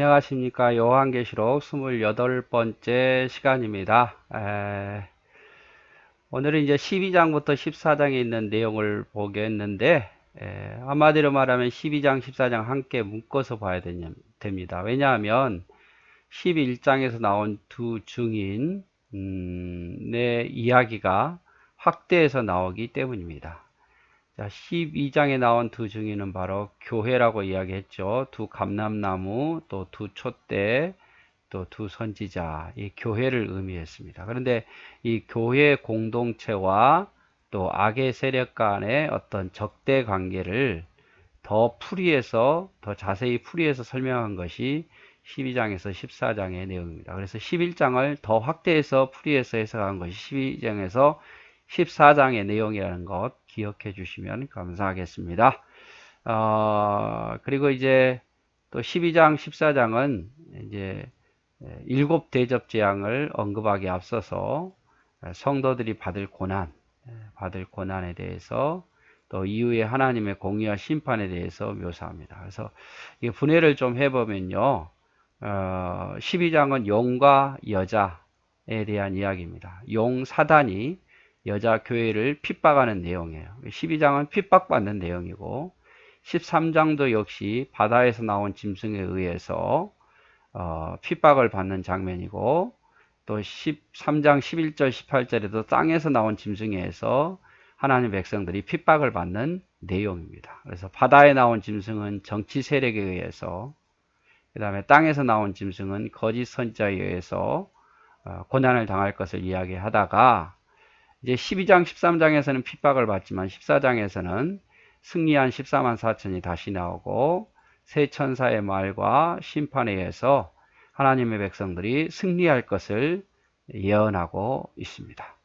안녕하십니까. 요한계시록 28번째 시간입니다. 오늘은 이제 12장부터 14장에 있는 내용을 보겠는데, 한마디로 말하면 12장, 14장 함께 묶어서 봐야 됩니다. 왜냐하면 11장에서 나온 두 증인의 이야기가 확대해서 나오기 때문입니다. 자, 12장에 나온 두 증인은 바로 교회라고 이야기했죠. 두 감람나무, 또 두 촛대, 또 두 선지자, 이 교회를 의미했습니다. 그런데 이 교회 공동체와 또 악의 세력 간의 어떤 적대 관계를 더 자세히 풀이해서 설명한 것이 12장에서 14장의 내용입니다. 그래서 11장을 더 확대해서 풀이해서 해석한 것이 12장에서 14장의 내용이라는 것 기억해 주시면 감사하겠습니다. 그리고 이제 또 12장, 14장은 이제 일곱 대접 재앙을 언급하기 앞서서 성도들이 받을 고난에 대해서 또 이후에 하나님의 공의와 심판에 대해서 묘사합니다. 그래서 이 분해를 좀 해보면요. 12장은 용과 여자에 대한 이야기입니다. 용 사단이 여자 교회를 핍박하는 내용이에요. 12장은 핍박받는 내용이고 13장도 역시 바다에서 나온 짐승에 의해서 핍박을 받는 장면이고 또 13장 11절 18절에도 땅에서 나온 짐승에 의해서 하나님 백성들이 핍박을 받는 내용입니다. 그래서 바다에 나온 짐승은 정치 세력에 의해서, 그 다음에 땅에서 나온 짐승은 거짓 선지자에 의해서 고난을 당할 것을 이야기하다가 이제 12장 13장에서는 핍박을 받지만 14장에서는 승리한 14만 4천이 다시 나오고 새 천사의 말과 심판에 의해서 하나님의 백성들이 승리할 것을 예언하고 있습니다.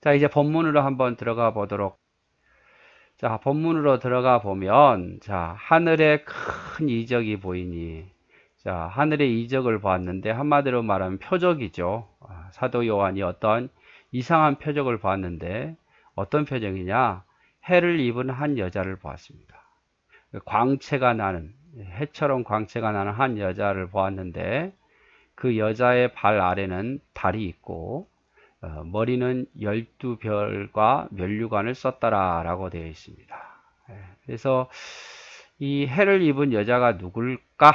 자, 이제 본문으로 한번 들어가 보도록. 자, 본문으로 들어가 보면, 자, 하늘에 큰 이적이 보이니, 자, 하늘의 이적을 보았는데, 한마디로 말하면 표적이죠. 사도 요한이 어떤 이상한 표적을 보았는데, 어떤 표적이냐? 해를 입은 한 여자를 보았습니다. 광채가 나는, 해처럼 광채가 나는 한 여자를 보았는데, 그 여자의 발 아래는 달이 있고, 머리는 12별과 면류관을 썼다라고 되어 있습니다. 그래서 이 해를 입은 여자가 누굴까?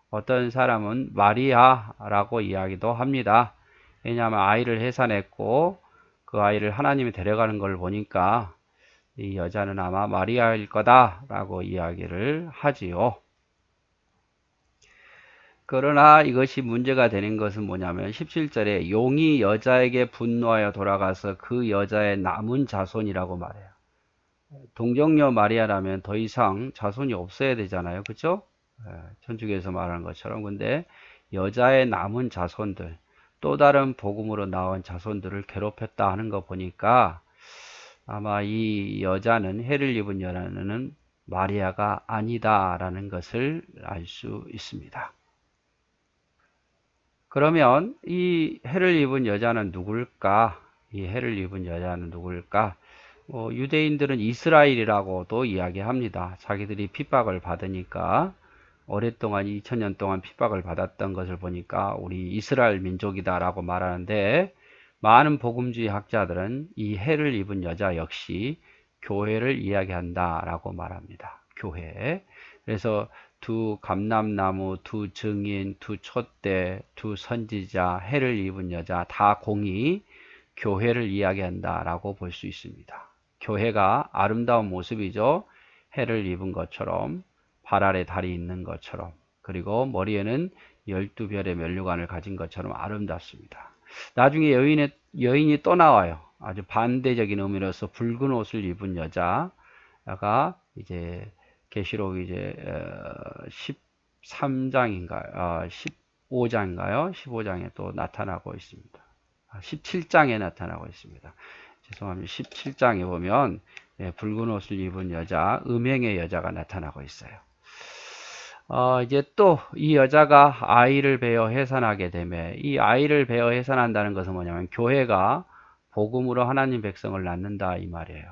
어떤 사람은 마리아라고 이야기도 합니다. 왜냐하면 아이를 해산했고 그 아이를 하나님이 데려가는 걸 보니까 이 여자는 아마 마리아일 거다라고 이야기를 하지요. 그러나 이것이 문제가 되는 것은 뭐냐면 17절에 용이 여자에게 분노하여 돌아가서 그 여자의 남은 자손이라고 말해요. 동정녀 마리아라면 더 이상 자손이 없어야 되잖아요. 그렇죠? 천주교에서 말하는 것처럼. 근데 여자의 남은 자손들, 또 다른 복음으로 나온 자손들을 괴롭혔다 하는 거 보니까 아마 이 여자는 해를 입은 여자는 마리아가 아니다라는 것을 알 수 있습니다. 그러면 이 해를 입은 여자는 누굴까? 이 해를 입은 여자는 누굴까? 유대인들은 이스라엘이라고도 이야기합니다. 자기들이 핍박을 받으니까 오랫동안 2000년 동안 핍박을 받았던 것을 보니까 우리 이스라엘 민족이다라고 말하는데 많은 복음주의 학자들은 이 해를 입은 여자 역시 교회를 이야기한다라고 말합니다. 교회. 그래서 두 감람나무, 두 증인, 두 촛대, 두 선지자, 해를 입은 여자 다 공이 교회를 이야기한다라고 볼 수 있습니다. 교회가 아름다운 모습이죠. 해를 입은 것처럼 발 아래 달이 있는 것처럼 그리고 머리에는 12별의 면류관을 가진 것처럼 아름답습니다. 나중에 여인이 또 나와요. 아주 반대적인 의미로서 붉은 옷을 입은 여자가 이제 계시록 이제 13장인가요? 15장인가요? 15장에 또 나타나고 있습니다. 17장에 나타나고 있습니다. 죄송합니다. 17장에 보면 붉은 옷을 입은 여자, 음행의 여자가 나타나고 있어요. 이제 또 이 여자가 아이를 베어 해산하게 되면 이 아이를 베어 해산한다는 것은 뭐냐면 교회가 복음으로 하나님 백성을 낳는다 이 말이에요.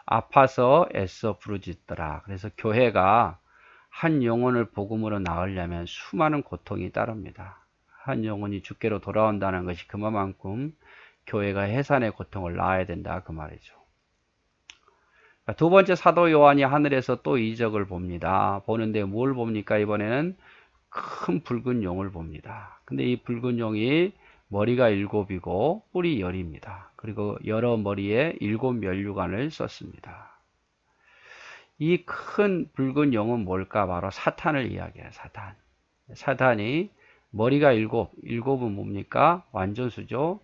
아파서 애써 부르짖더라. 그래서 교회가 한 영혼을 복음으로 낳으려면 수많은 고통이 따릅니다. 한 영혼이 주께로 돌아온다는 것이 그만큼 교회가 해산의 고통을 낳아야 된다 그 말이죠. 두 번째, 사도 요한이 하늘에서 또 이적을 봅니다. 보는데 뭘 봅니까? 이번에는 큰 붉은 용을 봅니다. 근데 이 붉은 용이 머리가 7이고 뿔이 10입니다. 그리고 여러 머리에 7 면류관을 썼습니다. 이 큰 붉은 용은 뭘까? 바로 사탄을 이야기해요. 사탄. 사탄이 머리가 7, 7은 뭡니까? 완전수죠.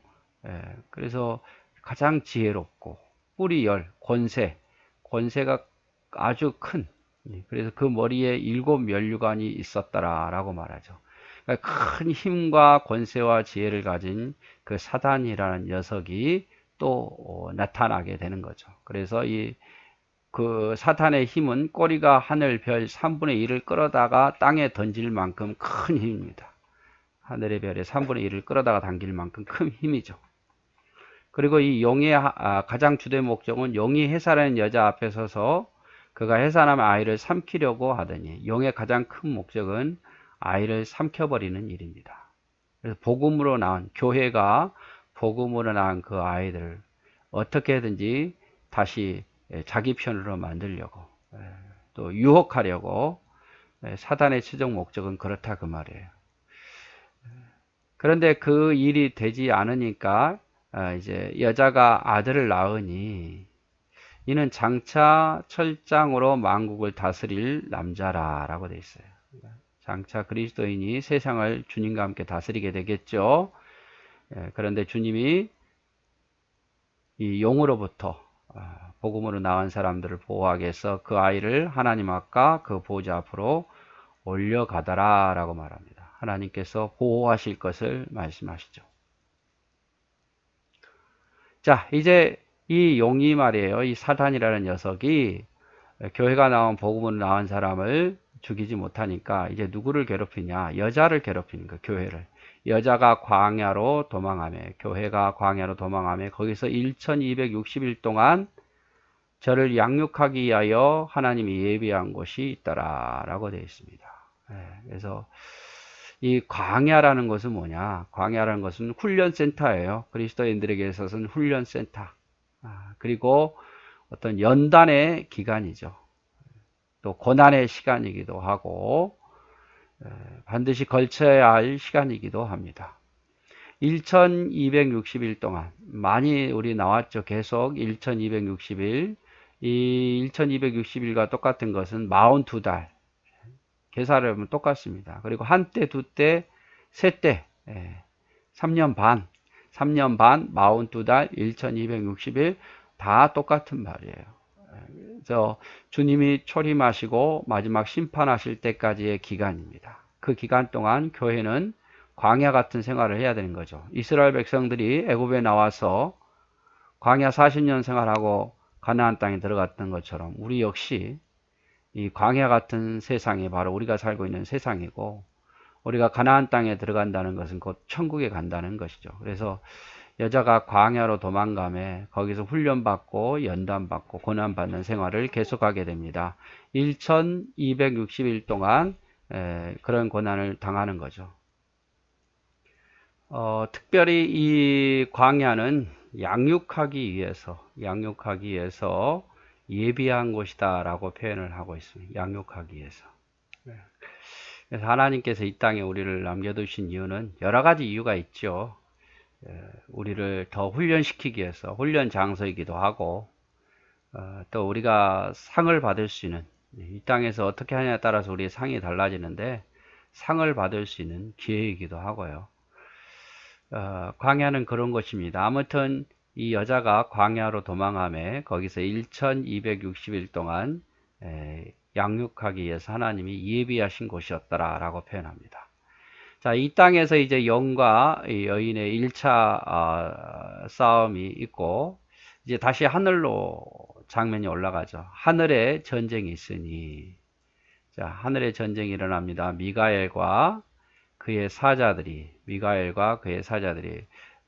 그래서 가장 지혜롭고 뿔이 10, 권세가 아주 큰, 그래서 그 머리에 7 면류관이 있었더라라고 말하죠. 그러니까 큰 힘과 권세와 지혜를 가진 그 사단이라는 녀석이 또 나타나게 되는 거죠. 그래서 그 사탄의 힘은 꼬리가 하늘 별 3분의 1을 끌어다가 땅에 던질 만큼 큰 힘입니다. 하늘의 별의 3분의 1을 끌어다가 당길 만큼 큰 힘이죠. 그리고 이 용의 가장 주된 목적은 용이 해산하는 여자 앞에 서서 그가 해산하면 아이를 삼키려고 하더니, 용의 가장 큰 목적은 아이를 삼켜버리는 일입니다. 그래서 복음으로 낳은, 교회가 복음으로 낳은 그 아이들을 어떻게든지 다시 자기 편으로 만들려고, 또 유혹하려고, 사단의 최종 목적은 그렇다 그 말이에요. 그런데 그 일이 되지 않으니까 이제 여자가 아들을 낳으니 이는 장차 철장으로 만국을 다스릴 남자라 라고 되어 있어요. 장차 그리스도인이 세상을 주님과 함께 다스리게 되겠죠. 그런데 주님이 이 용으로부터 복음으로 나온 사람들을 보호하기 위해서 그 아이를 하나님 앞과 그 보호자 앞으로 올려가더라 라고 말합니다. 하나님께서 보호하실 것을 말씀하시죠. 자, 이제 이 용이 말이에요. 이 사탄이라는 녀석이 교회가 나온 복음으로 나온 사람을 죽이지 못하니까 이제 누구를 괴롭히냐? 여자를 괴롭히는 거, 교회를. 여자가 광야로 도망하며, 교회가 광야로 도망하며 거기서 1260일 동안 저를 양육하기 위하여 하나님이 예비한 곳이 있더라 라고 되어 있습니다. 그래서 이 광야라는 것은 뭐냐? 광야라는 것은 훈련센터예요. 그리스도인들에게 있어서는 훈련센터. 그리고 어떤 연단의 기간이죠. 또 고난의 시간이기도 하고 반드시 걸쳐야 할 시간이기도 합니다. 1260일 동안 많이 우리 나왔죠. 계속 1260일. 이 1260일과 똑같은 것은 42달. 계산을 하면 똑같습니다. 그리고 한때, 두때, 세때, 3년 반, 42달, 1260일 다 똑같은 말이에요. 그래서 주님이 초림하시고 마지막 심판하실 때까지의 기간입니다. 그 기간 동안 교회는 광야 같은 생활을 해야 되는 거죠. 이스라엘 백성들이 애굽에 나와서 광야 40년 생활하고 가나안 땅에 들어갔던 것처럼 우리 역시 이 광야 같은 세상이 바로 우리가 살고 있는 세상이고, 우리가 가나안 땅에 들어간다는 것은 곧 천국에 간다는 것이죠. 그래서 여자가 광야로 도망가며 거기서 훈련받고 연단받고 고난받는 생활을 계속하게 됩니다. 1260일 동안 그런 고난을 당하는 거죠. 특별히 이 광야는 양육하기 위해서 예비한 곳이다 라고 표현을 하고 있습니다. 양육하기 위해서. 그래서 하나님께서 이 땅에 우리를 남겨두신 이유는 여러 가지 이유가 있죠. 우리를 더 훈련시키기 위해서 훈련 장소이기도 하고, 또 우리가 상을 받을 수 있는, 이 땅에서 어떻게 하냐에 따라서 우리의 상이 달라지는데 상을 받을 수 있는 기회이기도 하고요. 광야는 그런 것입니다. 아무튼 이 여자가 광야로 도망하며 거기서 1260일 동안 양육하기 위해서 하나님이 예비하신 곳이었더라 라고 표현합니다. 자, 이 땅에서 이제 영과 여인의 1차 싸움이 있고, 이제 다시 하늘로 장면이 올라가죠. 하늘에 전쟁이 있으니, 자, 하늘에 전쟁이 일어납니다. 미가엘과 그의 사자들이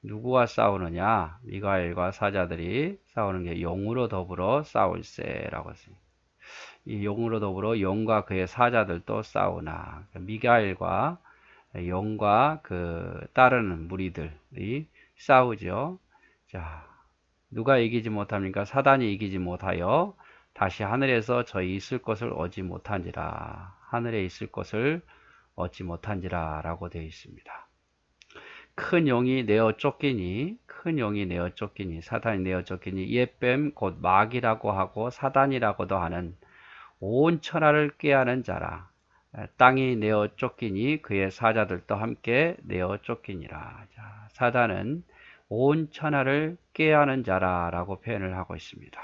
누구와 싸우느냐? 미가엘과 사자들이 싸우는 게 용으로 더불어 싸울세라고 했습니다. 이 용으로 더불어 용과 그의 사자들도 싸우나. 미가엘과 용과 그 따르는 무리들이 싸우죠. 자, 누가 이기지 못합니까? 사단이 이기지 못하여 다시 하늘에서 저희 있을 곳을 얻지 못한지라. 하늘에 있을 곳을 얻지 못한지라 라고 되어 있습니다. 큰 용이 내어 쫓기니, 큰 용이 내어 쫓기니, 사단이 내어 쫓기니, 옛뱀 곧 마귀라고 하고 사단이라고도 하는 온 천하를 꾀하는 자라. 땅이 내어 쫓기니 그의 사자들도 함께 내어 쫓기니라. 자, 사단은 온 천하를 꾀하는 자라 라고 표현을 하고 있습니다.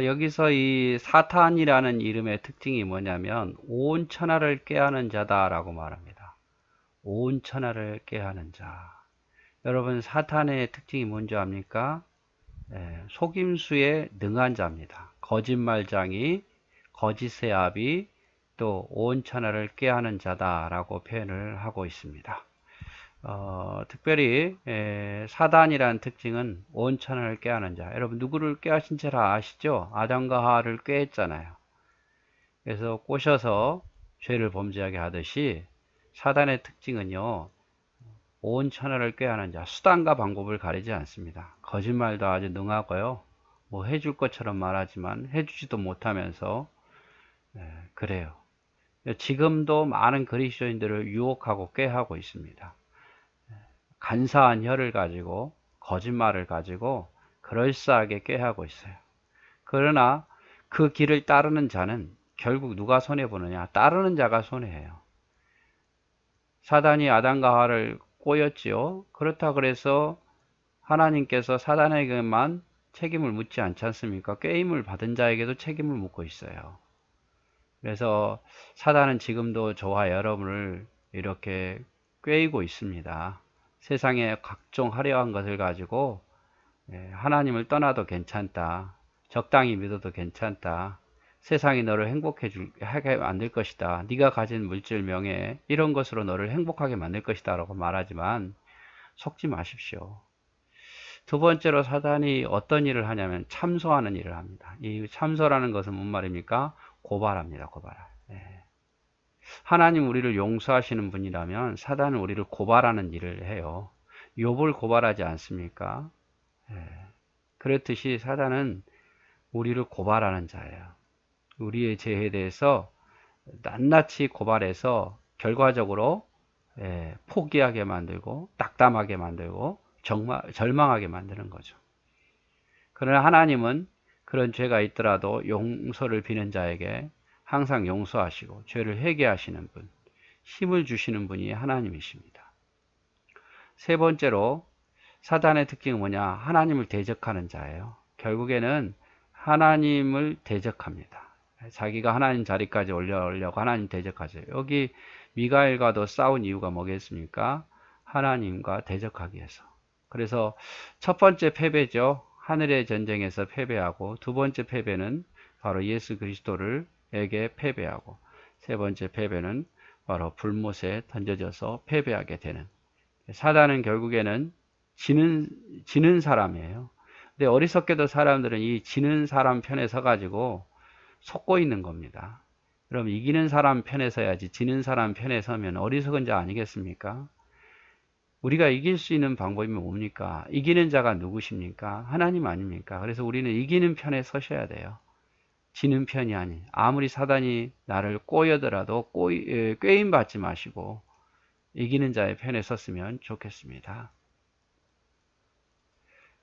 여기서 이 사탄이라는 이름의 특징이 뭐냐면 온 천하를 꾀하는 자다 라고 말합니다. 온 천하를 꾀하는 자. 여러분, 사탄의 특징이 뭔지 압니까? 속임수에 능한 자입니다. 거짓말장이, 거짓의 아비, 또 온 천하를 꾀하는 자다라고 표현을 하고 있습니다. 특별히 사단이라는 특징은 온 천하를 꾀하는 자. 여러분, 누구를 꾀하신 줄 아시죠? 아담과 하와를 꾀했잖아요. 그래서 꼬셔서 죄를 범죄하게 하듯이 사단의 특징은요, 온 천하를 꾀하는 자. 수단과 방법을 가리지 않습니다. 거짓말도 아주 능하고요, 뭐 해줄 것처럼 말하지만 해주지도 못하면서 그래요. 지금도 많은 그리스도인들을 유혹하고 꾀하고 있습니다. 간사한 혀를 가지고 거짓말을 가지고 그럴싸하게 꾀하고 있어요. 그러나 그 길을 따르는 자는 결국 누가 손해보느냐? 따르는 자가 손해해요. 사단이 아담과 하와를 꼬였지요. 그렇다 그래서 하나님께서 사단에게만 책임을 묻지 않지 않습니까? 꾀임을 받은 자에게도 책임을 묻고 있어요. 그래서 사단은 지금도 저와 여러분을 이렇게 꾀이고 있습니다. 세상의 각종 화려한 것을 가지고 하나님을 떠나도 괜찮다. 적당히 믿어도 괜찮다. 세상이 너를 하게 만들 것이다. 네가 가진 물질, 명예 이런 것으로 너를 행복하게 만들 것이다 라고 말하지만 속지 마십시오. 두 번째로 사단이 어떤 일을 하냐면 참소하는 일을 합니다. 이 참소라는 것은 뭔 말입니까? 고발합니다. 고발. 하나님 우리를 용서하시는 분이라면 사단은 우리를 고발하는 일을 해요. 욥을 고발하지 않습니까? 그렇듯이 사단은 우리를 고발하는 자예요. 우리의 죄에 대해서 낱낱이 고발해서 결과적으로 포기하게 만들고 낙담하게 만들고 절망하게 만드는 거죠. 그러나 하나님은 그런 죄가 있더라도 용서를 비는 자에게 항상 용서하시고 죄를 회개하시는 분, 힘을 주시는 분이 하나님이십니다. 세 번째로 사단의 특징은 뭐냐? 하나님을 대적하는 자예요. 결국에는 하나님을 대적합니다. 자기가 하나님 자리까지 올려오려고 하나님 대적하죠. 여기 미가엘과도 싸운 이유가 뭐겠습니까? 하나님과 대적하기 위해서. 그래서 첫 번째 패배죠. 하늘의 전쟁에서 패배하고, 두 번째 패배는 바로 예수 그리스도에게 패배하고, 세 번째 패배는 바로 불못에 던져져서 패배하게 되는. 사단은 결국에는 지는 사람이에요. 근데 어리석게도 사람들은 이 지는 사람 편에 서가지고 속고 있는 겁니다. 그럼 이기는 사람 편에 서야지 지는 사람 편에 서면 어리석은 자 아니겠습니까? 우리가 이길 수 있는 방법이 뭡니까? 이기는 자가 누구십니까? 하나님 아닙니까? 그래서 우리는 이기는 편에 서셔야 돼요. 지는 편이 아닌. 아무리 사단이 나를 꼬여더라도 꾀임 받지 마시고 이기는 자의 편에 섰으면 좋겠습니다.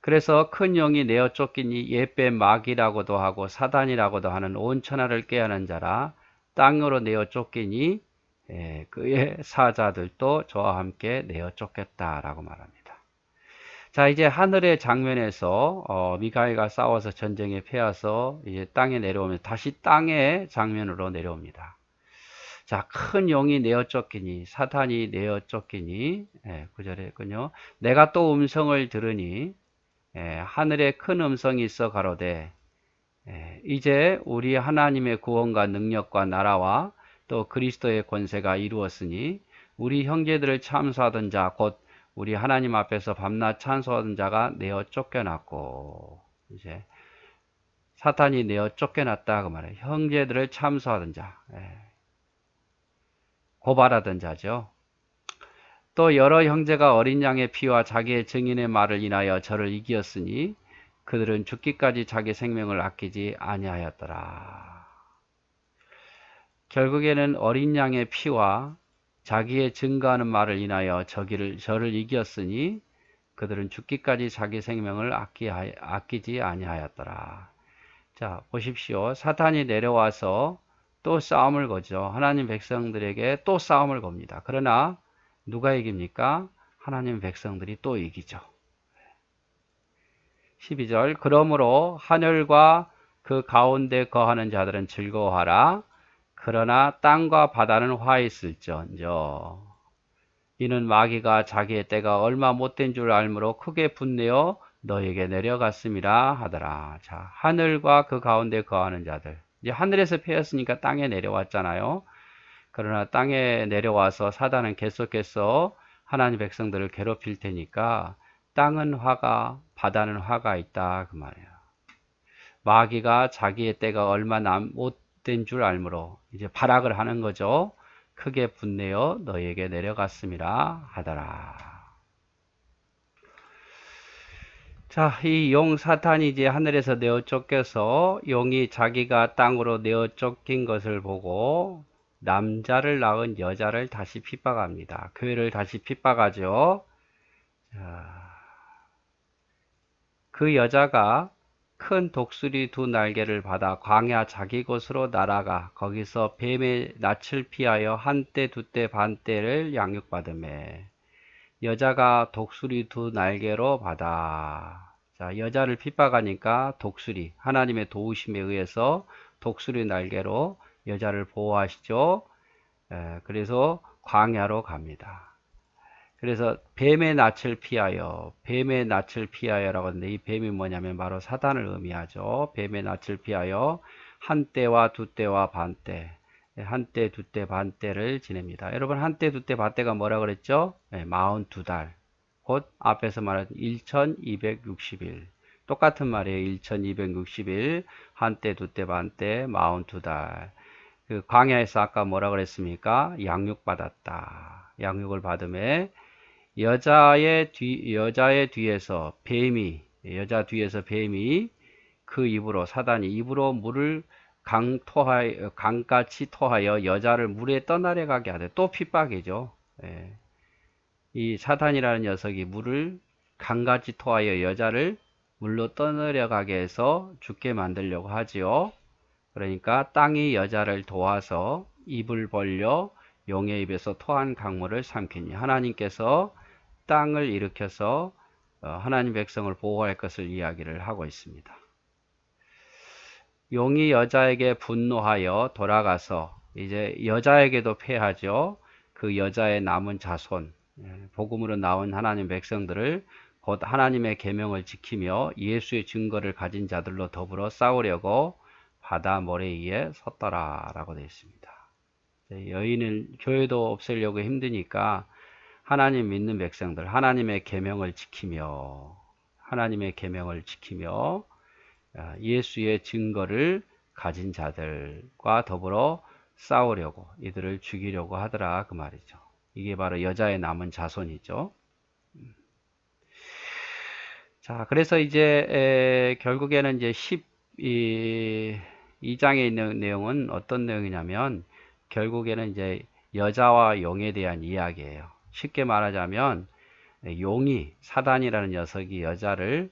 그래서 큰 영이 내어 쫓기니 옛뱀 마귀라고도 하고 사단이라고도 하는 온 천하를 꾀하는 자라. 땅으로 내어 쫓기니 그의 사자들도 저와 함께 내어 쫓겠다라고 말합니다. 자, 이제 하늘의 장면에서 미가엘과 싸워서 전쟁에 패해서 이제 땅에 내려오면 다시 땅의 장면으로 내려옵니다. 자, 큰 용이 내어 쫓기니, 사탄이 내어 쫓기니, 9절에 했군요. 내가 또 음성을 들으니 하늘에 큰 음성이 있어 가로되 이제 우리 하나님의 구원과 능력과 나라와 또 그리스도의 권세가 이루었으니 우리 형제들을 참소하던 자 곧 우리 하나님 앞에서 밤낮 찬송하던 자가 내어 쫓겨났고, 이제 사탄이 내어 쫓겨났다 그 말이에요. 형제들을 참소하던 자, 고발하던 자죠. 또 여러 형제가 어린 양의 피와 자기의 증인의 말을 인하여 저를 이기었으니 그들은 죽기까지 자기 생명을 아끼지 아니하였더라. 결국에는 어린 양의 피와 자기의 증거하는 말을 인하여 저를 이겼으니 그들은 죽기까지 자기 생명을 아끼지 아니하였더라. 자, 보십시오. 사탄이 내려와서 또 싸움을 거죠. 하나님 백성들에게 또 싸움을 겁니다. 그러나 누가 이깁니까? 하나님 백성들이 또 이기죠. 12절 그러므로 하늘과 그 가운데 거하는 자들은 즐거워하라. 그러나 땅과 바다는 화 있을지언정. 이는 마귀가 자기의 때가 얼마 못된 줄 알므로 크게 분내어 너에게 내려갔음이라 하더라. 자, 하늘과 그 가운데 거하는 자들. 이제 하늘에서 패였으니까 땅에 내려왔잖아요. 그러나 땅에 내려와서 사단은 계속해서 하나님 백성들을 괴롭힐 테니까 땅은 화가, 바다는 화가 있다 그 말이에요. 마귀가 자기의 때가 얼마 못된 줄 알므로 이제 발악을 하는 거죠. 크게 분내어 너에게 내려갔음이라 하더라. 자, 이 용 사탄이 이제 하늘에서 내어 쫓겨서 용이 자기가 땅으로 내어 쫓긴 것을 보고 남자를 낳은 여자를 다시 핍박합니다. 교회를 다시 핍박하죠. 자, 그 여자가 큰 독수리 2날개를 받아 광야 자기 곳으로 날아가 거기서 뱀의 낯을 피하여 한때 두때 반때를 양육받으매 여자가 독수리 2날개로 받아. 자, 여자를 핍박하니까 독수리, 하나님의 도우심에 의해서 독수리 날개로 여자를 보호하시죠. 그래서 광야로 갑니다. 그래서 뱀의 낯을 피하여라고 하는데 이 뱀이 뭐냐면 바로 사단을 의미하죠. 뱀의 낯을 피하여 한때와 두때와 반때, 한때, 두때, 반때를 지냅니다. 여러분 한때, 두때, 반때가 뭐라 그랬죠? 42달. 곧 앞에서 말한 1260일. 똑같은 말이에요. 1260일, 한때, 두때, 반때, 42달. 그 광야에서 아까 뭐라 그랬습니까? 양육받았다. 양육을 받음에 여자 뒤에서 뱀이 그 입으로 사단이 입으로 물을 강같이 토하여 여자를 물에 떠나려가게 하되 또 핍박이죠. 이 사단이라는 녀석이 물을 강같이 토하여 여자를 물로 떠내려가게 해서 죽게 만들려고 하지요. 그러니까 땅이 여자를 도와서 입을 벌려 용의 입에서 토한 강물을 삼키니 하나님께서 땅을 일으켜서 하나님 백성을 보호할 것을 이야기를 하고 있습니다. 용이 여자에게 분노하여 돌아가서 이제 여자에게도 패하죠. 그 여자의 남은 자손, 복음으로 나온 하나님 백성들을 곧 하나님의 계명을 지키며 예수의 증거를 가진 자들로 더불어 싸우려고 바다 모래 위에 섰더라 라고 되어 있습니다. 여인은 교회도 없애려고 힘드니까 하나님 믿는 백성들, 하나님의 계명을 지키며 예수의 증거를 가진 자들과 더불어 싸우려고 이들을 죽이려고 하더라 그 말이죠. 이게 바로 여자의 남은 자손이죠. 자, 그래서 이제 결국에는 이제 12장에 있는 내용은 어떤 내용이냐면 결국에는 이제 여자와 용에 대한 이야기예요. 쉽게 말하자면 용이 사단이라는 녀석이 여자를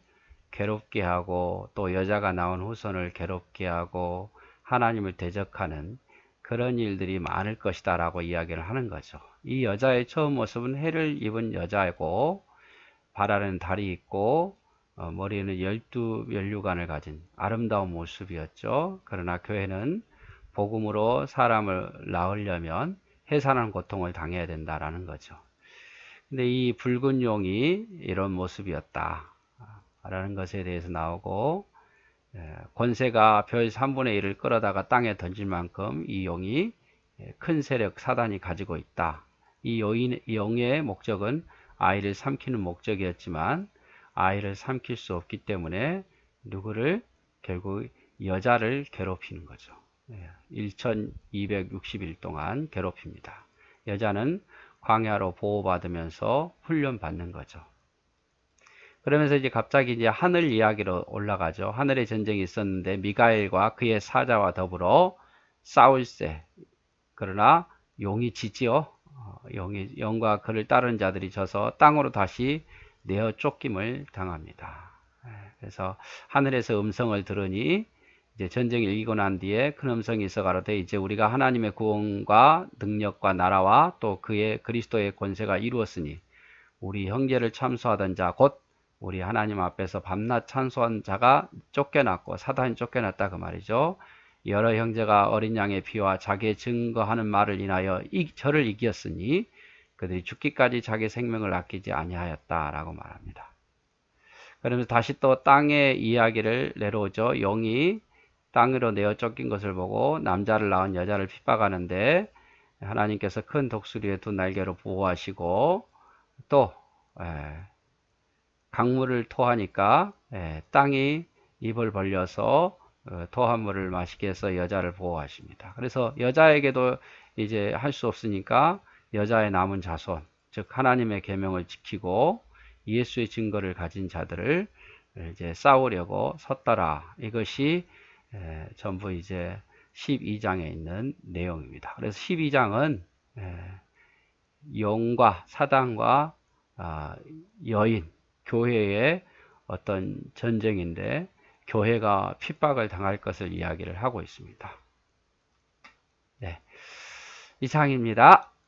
괴롭게 하고 또 여자가 나온 후손을 괴롭게 하고 하나님을 대적하는 그런 일들이 많을 것이다 라고 이야기를 하는 거죠. 이 여자의 처음 모습은 해를 입은 여자이고 발 아래는 달이 있고 머리에는 12면류관을 가진 아름다운 모습이었죠. 그러나 교회는 복음으로 사람을 낳으려면 해산한 고통을 당해야 된다라는 거죠. 근데 이 붉은 용이 이런 모습이었다 라는 것에 대해서 나오고 권세가 별 3분의 1을 끌어다가 땅에 던질 만큼 이 용이 큰 세력 사단이 가지고 있다. 이 용의 목적은 아이를 삼키는 목적이었지만 아이를 삼킬 수 없기 때문에 누구를 결국 여자를 괴롭히는 거죠. 1260일 동안 괴롭힙니다. 여자는 광야로 보호받으면서 훈련받는 거죠. 그러면서 이제 갑자기 이제 하늘 이야기로 올라가죠. 하늘의 전쟁이 있었는데 미가엘과 그의 사자와 더불어 싸울세. 그러나 용이 지지요. 용과 그를 따르는 자들이 져서 땅으로 다시 내어 쫓김을 당합니다. 그래서 하늘에서 음성을 들으니 이제 전쟁이 이기고 난 뒤에 큰 음성이 있어 가로되 이제 우리가 하나님의 구원과 능력과 나라와 또 그의 그리스도의 권세가 이루었으니 우리 형제를 참소하던 자 곧 우리 하나님 앞에서 밤낮 찬송한 자가 쫓겨났고 사단이 쫓겨났다 그 말이죠. 여러 형제가 어린 양의 피와 자기의 증거하는 말을 인하여 저를 이겼으니 그들이 죽기까지 자기 생명을 아끼지 아니하였다라고 말합니다. 그러면서 다시 또 땅의 이야기를 내려오죠. 영이 땅으로 내어 쫓긴 것을 보고 남자를 낳은 여자를 핍박하는데 하나님께서 큰 독수리의 두 날개로 보호하시고 또 강물을 토하니까 땅이 입을 벌려서 토한 물을 마시게 해서 여자를 보호하십니다. 그래서 여자에게도 이제 할 수 없으니까 여자의 남은 자손, 즉 하나님의 계명을 지키고 예수의 증거를 가진 자들을 이제 싸우려고 섰더라. 이것이 전부 이제 12장에 있는 내용입니다. 그래서 12장은 영과 사단과 여인, 교회의 어떤 전쟁인데 교회가 핍박을 당할 것을 이야기를 하고 있습니다. 네, 이상입니다.